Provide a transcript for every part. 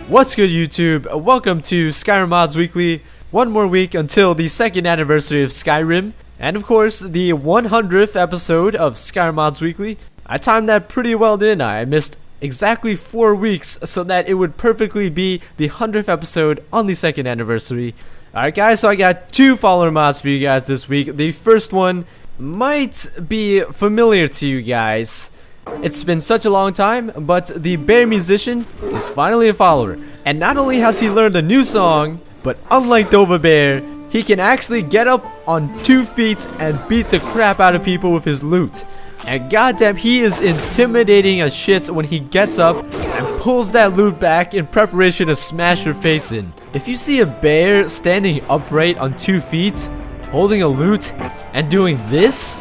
What's good, YouTube? Welcome to Skyrim Mods Weekly. One more week until the 2nd anniversary of Skyrim, and of course the 100th episode of Skyrim Mods Weekly. I timed that pretty well, didn't I? I missed exactly 4 weeks so that it would perfectly be the 100th episode on the 2nd anniversary. Alright guys, so I got 2 follower mods for you guys this week. The first one might be familiar to you guys. It's been such a long time, but the bear musician is finally a follower. And not only has he learned a new song, but unlike PEDOBEAR, he can actually get up on 2 feet and beat the crap out of people with his lute. And goddamn, he is intimidating as shit when he gets up and pulls that lute back in preparation to smash your face in. If you see a bear standing upright on 2 feet, holding a lute, and doing this,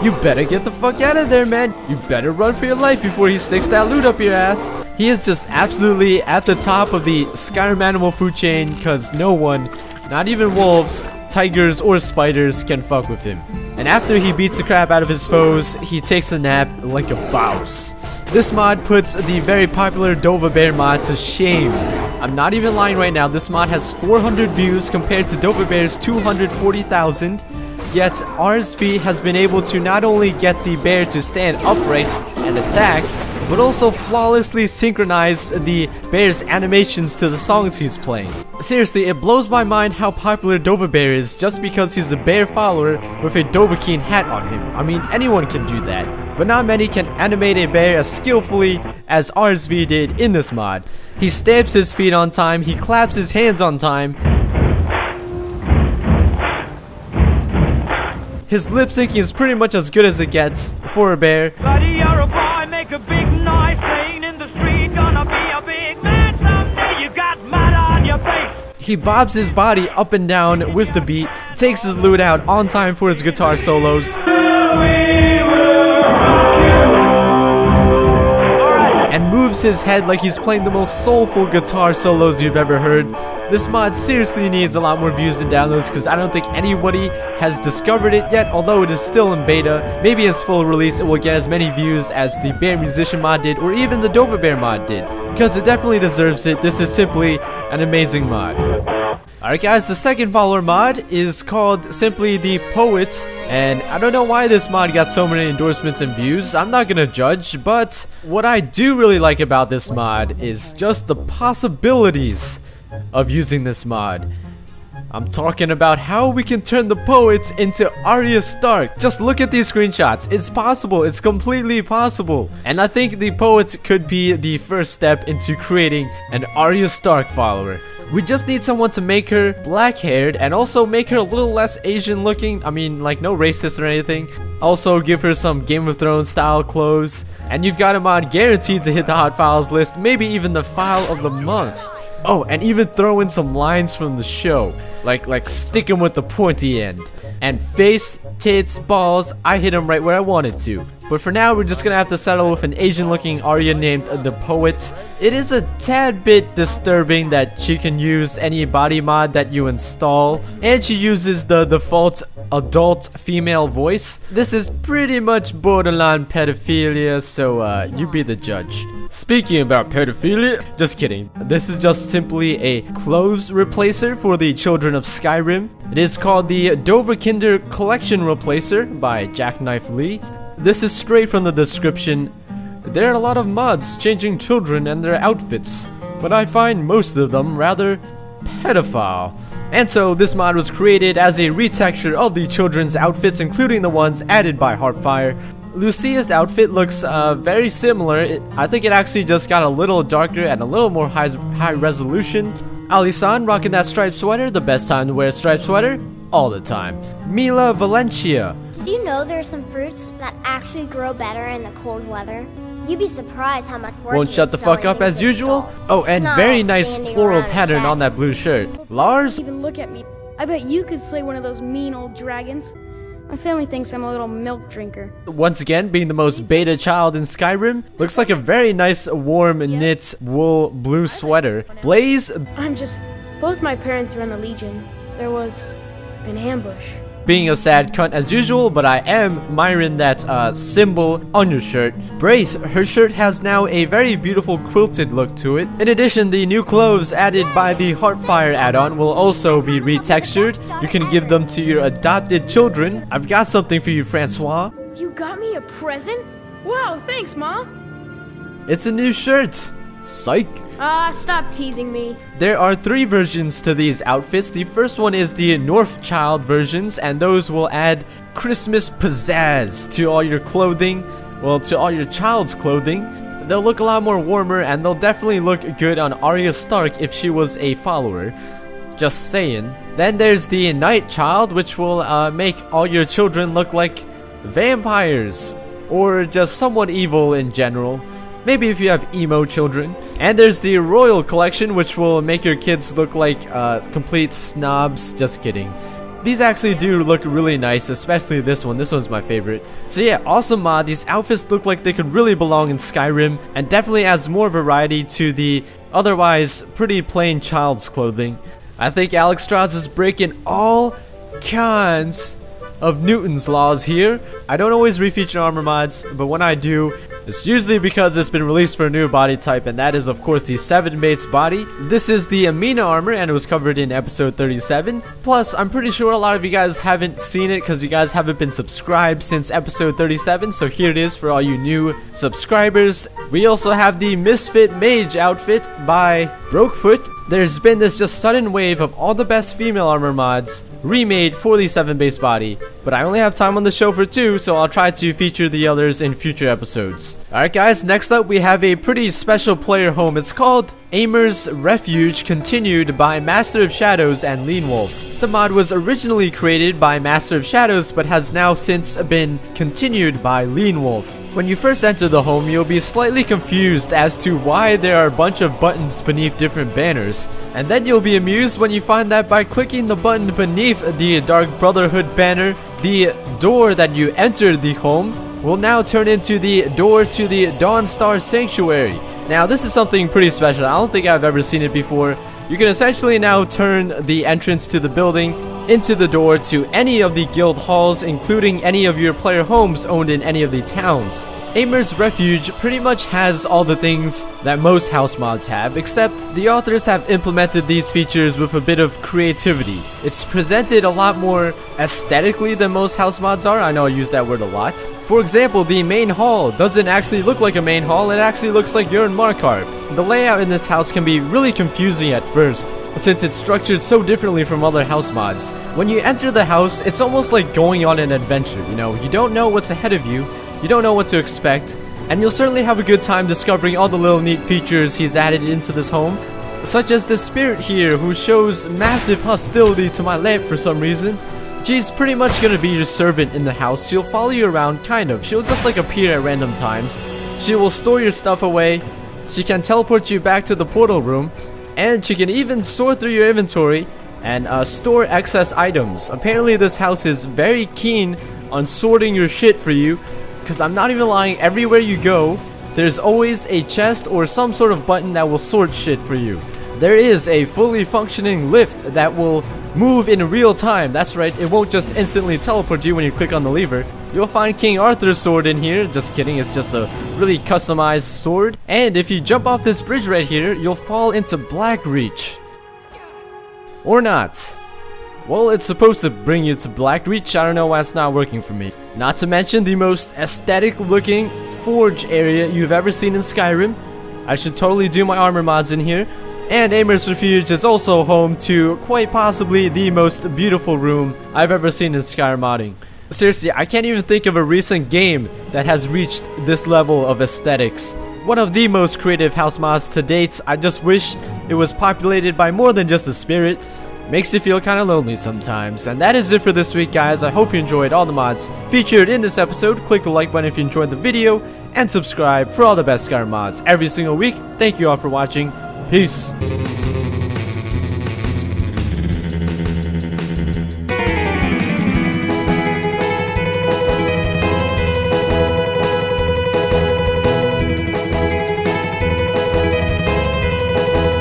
you better get the fuck out of there, man. You better run for your life before he sticks that loot up your ass. He is just absolutely at the top of the Skyrim animal food chain, because no one, not even wolves, tigers, or spiders can fuck with him. And after he beats the crap out of his foes, he takes a nap like a boss. This mod puts the very popular PEDOBEAR mod to shame. I'm not even lying right now, this mod has 400 views compared to PEDOBEAR's 240,000. Yet RSV has been able to not only get the bear to stand upright and attack, but also flawlessly synchronize the bear's animations to the songs he's playing. Seriously, it blows my mind how popular PEDOBEAR is just because he's a bear follower with a Dovahkiin hat on him. I mean, anyone can do that, but not many can animate a bear as skillfully as RSV did in this mod. He stamps his feet on time, he claps his hands on time. His lip syncing is pretty much as good as it gets for a bear. Buddy, you're a boy, make a big noise, playing in the street, gonna be a big man someday, you got mud on your face. He bobs his body up and down with the beat, takes his lute out on time for his guitar solos, and moves his head like he's playing the most soulful guitar solos you've ever heard. This mod seriously needs a lot more views and downloads because I don't think anybody has discovered it yet, although it is still in beta. Maybe its full release it will get as many views as the Bear Musician mod did, or even the PEDOBEAR mod did, because it definitely deserves it. This is simply an amazing mod. Alright guys, the second follower mod is called simply the Poet, and I don't know why this mod got so many endorsements and views. I'm not gonna judge, but what I do really like about this mod is just the possibilities of using this mod. I'm talking about how we can turn the Poet into Arya Stark. Just look at these screenshots. It's possible. It's completely possible. And I think the Poet could be the first step into creating an Arya Stark follower. We just need someone to make her black-haired and also make her a little less Asian looking. I mean, like, no racist or anything. Also give her some Game of Thrones style clothes. And you've got a mod guaranteed to hit the hot files list, maybe even the file of the month. Oh, and even throw in some lines from the show, like stick 'em with the pointy end. And face, tits, balls, I hit them right where I wanted to. But for now, we're just gonna have to settle with an Asian-looking Arya named the Poet. It is a tad bit disturbing that she can use any body mod that you install, and she uses the default adult female voice. This is pretty much borderline pedophilia, so you be the judge. Speaking about pedophilia, just kidding. This is just simply a clothes replacer for the children of Skyrim. It is called the Dovahkinder Collection Replacer by Jackknife Lee. This is straight from the description. There are a lot of mods changing children and their outfits, but I find most of them rather pedophile. And so this mod was created as a retexture of the children's outfits, including the ones added by Heartfire. Lucia's outfit looks very similar. I think it actually just got a little darker and a little more high resolution. Ali-san rocking that striped sweater, the best time to wear a striped sweater, all the time. Mila Valencia. Did you know there are some fruits that actually grow better in the cold weather? You'd be surprised how much work Won't shut the fuck up as usual. Oh, and very nice floral pattern on that blue shirt. Lars? Even look at me. I bet you could slay one of those mean old dragons. My family thinks I'm a little milk drinker. Once again, being the most beta child in Skyrim, looks like a very nice warm knit wool blue sweater. Blaze? Both my parents were in the Legion. There was an ambush. being a sad cunt as usual, but I am admiring that symbol on your shirt. Braith, her shirt has now a very beautiful quilted look to it. In addition, the new clothes added by the Heartfire add-on will also be retextured. You can give them to your adopted children. I've got something for you, Francois. You got me a present? Wow, thanks, Ma. It's a new shirt. Psych. Stop teasing me. There are 3 versions to these outfits. The first one is the Northchild versions, and those will add Christmas pizzazz to all your clothing. Well, to all your child's clothing. They'll look a lot more warmer, and they'll definitely look good on Arya Stark if she was a follower. Just saying. Then there's the Nightchild, which will make all your children look like vampires, or just somewhat evil in general. Maybe if you have emo children. And there's the Royal Collection, which will make your kids look like complete snobs. Just kidding. These actually do look really nice, especially this one. This one's my favorite. So yeah, awesome mod. These outfits look like they could really belong in Skyrim, and definitely adds more variety to the otherwise pretty plain child's clothing. I think Alex Strauss is breaking all kinds of Newton's laws here. I don't always refeature armor mods, but when I do, it's usually because it's been released for a new body type, and that is of course the 7-base body. This is the Amina armor, and it was covered in episode 37. Plus, I'm pretty sure a lot of you guys haven't seen it because you guys haven't been subscribed since episode 37, so here it is for all you new subscribers. We also have the Misfit Mage outfit by Brokefoot. There's been this just sudden wave of all the best female armor mods remade for the 7-base body, but I only have time on the show for 2, so I'll try to feature the others in future episodes. Alright guys, next up we have a pretty special player home. It's called Aimer's Refuge, continued by Master of Shadows and Lean Wolf. The mod was originally created by Master of Shadows, but has now since been continued by Lean Wolf. When you first enter the home, you'll be slightly confused as to why there are a bunch of buttons beneath different banners. And then you'll be amused when you find that by clicking the button beneath the Dark Brotherhood banner, the door that you entered the home will now turn into the door to the Dawnstar Sanctuary. Now this is something pretty special. I don't think I've ever seen it before. You can essentially now turn the entrance to the building into the door to any of the guild halls, including any of your player homes owned in any of the towns. Aimer's Refuge pretty much has all the things that most house mods have, except the authors have implemented these features with a bit of creativity. It's presented a lot more aesthetically than most house mods are. I know I use that word a lot. For example, the main hall doesn't actually look like a main hall, it actually looks like you're in Markarth. The layout in this house can be really confusing at first, since it's structured so differently from other house mods. When you enter the house, it's almost like going on an adventure, you know? You don't know what's ahead of you, you don't know what to expect, and you'll certainly have a good time discovering all the little neat features he's added into this home, such as the spirit here who shows massive hostility to my lamp for some reason. She's pretty much gonna be your servant in the house. She'll follow you around, kind of. She'll just like appear at random times. She will store your stuff away, she can teleport you back to the portal room, and she can even sort through your inventory and store excess items. Apparently this house is very keen on sorting your shit for you, because I'm not even lying, everywhere you go, there's always a chest or some sort of button that will sort shit for you. There is a fully functioning lift that will move in real time. That's right, it won't just instantly teleport you when you click on the lever. You'll find King Arthur's sword in here. Just kidding, it's just a really customized sword. And if you jump off this bridge right here, you'll fall into Blackreach. Or not. Well, it's supposed to bring you to Blackreach. I don't know why it's not working for me. Not to mention the most aesthetic looking forge area you've ever seen in Skyrim. I should totally do my armor mods in here. And Aimer's Refuge is also home to quite possibly the most beautiful room I've ever seen in Skyrim modding. Seriously, I can't even think of a recent game that has reached this level of aesthetics. One of the most creative house mods to date. I just wish it was populated by more than just a spirit. Makes you feel kind of lonely sometimes. And that is it for this week, guys. I hope you enjoyed all the mods featured in this episode. Click the like button if you enjoyed the video, and subscribe for all the best Skyrim mods every single week. Thank you all for watching. Peace.